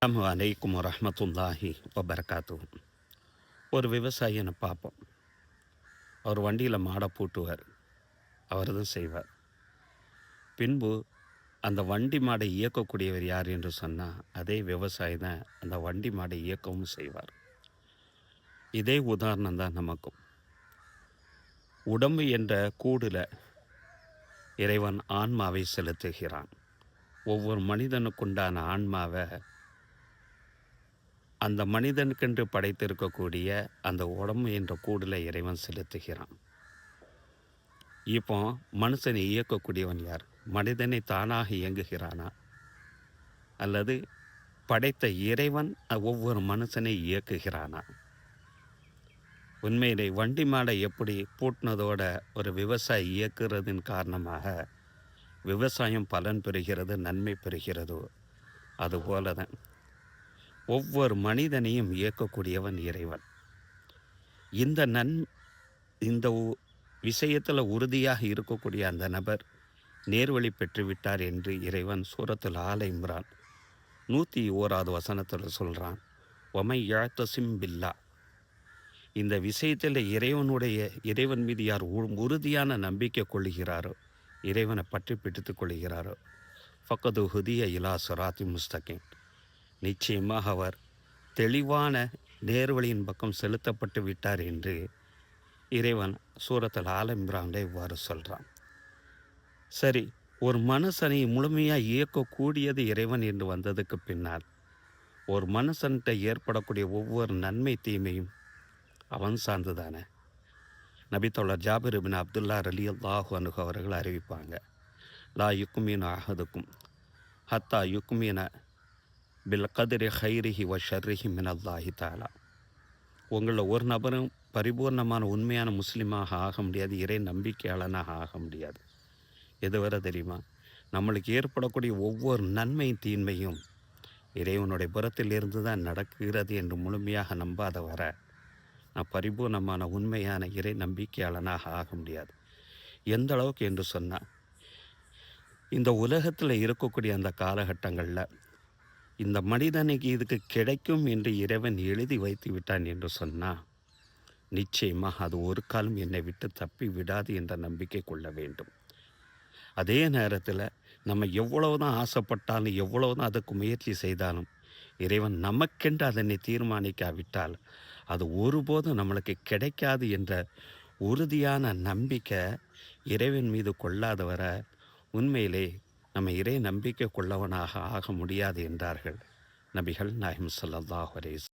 அஸ்ஸலாமு அலைக்கும் வரஹ்மத்துல்லாஹி வபரகாத்துஹு. ஒரு விவசாயியை பார்ப்போம். அவர் வண்டியில் மாடை பூட்டுவார். அவர் தான் செய்வார். பின்பு அந்த வண்டி மாடை இயக்கக்கூடியவர் யார் என்று சொன்னால் அதே விவசாயி தான் அந்த வண்டி மாடை இயக்கவும் செய்வார். இதே உதாரணம் தான் நமக்கும். உடம்பு என்ற கூடுல இறைவன் ஆன்மாவை செலுத்துகிறான். ஒவ்வொரு மனிதனுக்குண்டான ஆன்மாவை அந்த மனிதனுக்கென்று படைத்திருக்கக்கூடிய அந்த உடம்பு என்ற கூடுல இறைவன் செலுத்துகிறான். இப்போ மனுஷனை இயக்கக்கூடியவன் யார்? மனிதனை தானாக இயங்குகிறானா, அல்லது படைத்த இறைவன் ஒவ்வொரு மனுஷனை இயக்குகிறானா? உண்மையிலே வண்டி மாடை எப்படி பூட்டினதோட ஒரு விவசாயி இயக்குறதின் காரணமாக விவசாயம் பலன் பெறுகிறது, நன்மை பெறுகிறதோ அதுபோல தான் ஒவ்வொரு மனிதனையும் இயக்கக்கூடியவன் இறைவன். இந்த இந்த விஷயத்தில் உறுதியாக இருக்கக்கூடிய அந்த நபர் நேர்வழி பெற்றுவிட்டார் என்று இறைவன் சூரத்துல் ஆல இம்ரான் 101வது வசனத்தில் சொல்கிறான். ஒமை யாத்தசிம் பில்லா. இந்த விஷயத்தில் இறைவன் மீது யார் உறுதியான நம்பிக்கை கொள்கிறாரோ, இறைவனை பற்றி பிடித்து கொள்கிறாரோ, ஃபக்கது ஹுதிய இலா சுராத்தி முஸ்தகிம். நிச்சயமாக அவர் தெளிவான நேர்வழியின் பக்கம் செலுத்தப்பட்டு விட்டார் என்று இறைவன் சூரத்துல் ஆல இம்ரானில் இவ்வாறு சொல்கிறான். சரி, ஒரு மனுஷனை முழுமையாக இயக்கக்கூடியது இறைவன் என்று வந்ததுக்கு பின்னால் ஒரு மனுஷன்கிட்ட ஏற்படக்கூடிய ஒவ்வொரு நன்மை தீமையும் அவன் சார்ந்துதானே. நபித்தோழர் ஜாபிர் பின் அப்துல்லா ரலியல்லாஹு அன்ஹு அவர்கள் அறிவிப்பாங்க, லா யுக்மீன் அஹதுக்கும் ஹத்தா யுக்மீன பில் கதிரி ஹைரிஹி வ ஷர்ரிஹி மின் அல்லாஹி தாலா. உங்களில் ஒரு நபரும் பரிபூர்ணமான உண்மையான முஸ்லீமாக ஆக முடியாது, இறை நம்பிக்கையாளனாக ஆக முடியாது. எதுவரை தெரியுமா? நம்மளுக்கு ஏற்படக்கூடிய ஒவ்வொரு நன்மை தீன்மையும் இறைவனுடைய புறத்தில் இருந்து தான் நடக்கிறது என்று முழுமையாக நம்பாத வர நான் பரிபூர்ணமான உண்மையான இறை நம்பிக்கையாளனாக ஆக முடியாது. எந்த அளவுக்கு என்று சொன்னால், இந்த உலகத்தில் இருக்கக்கூடிய அந்த காலகட்டங்களில் இந்த மனிதனுக்கு இதுக்கு கிடைக்கும் என்று இறைவன் எழுதி வைத்து விட்டான் என்று சொன்னால் நிச்சயமாக அது ஒரு காலம் என்னை விட்டு தப்பி விடாது என்ற நம்பிக்கை கொள்ள வேண்டும். அதே நேரத்தில் நம்ம எவ்வளவுதான் ஆசைப்பட்டாலும் எவ்வளவுதான் அதுக்கு முயற்சி செய்தாலும் இறைவன் நமக்கென்று அதனை தீர்மானிக்காவிட்டால் அது ஒருபோதும் நம்மளுக்கு கிடைக்காது என்ற உறுதியான நம்பிக்கை இறைவன் மீது கொள்ளாதவர உண்மையிலே நம்ம இறை நம்பிக்கை கொள்ளவனாக ஆக முடியாது என்றார்கள் நபிகள் நாயகம் ஸல்லல்லாஹு அலைஹி வஸல்லம்.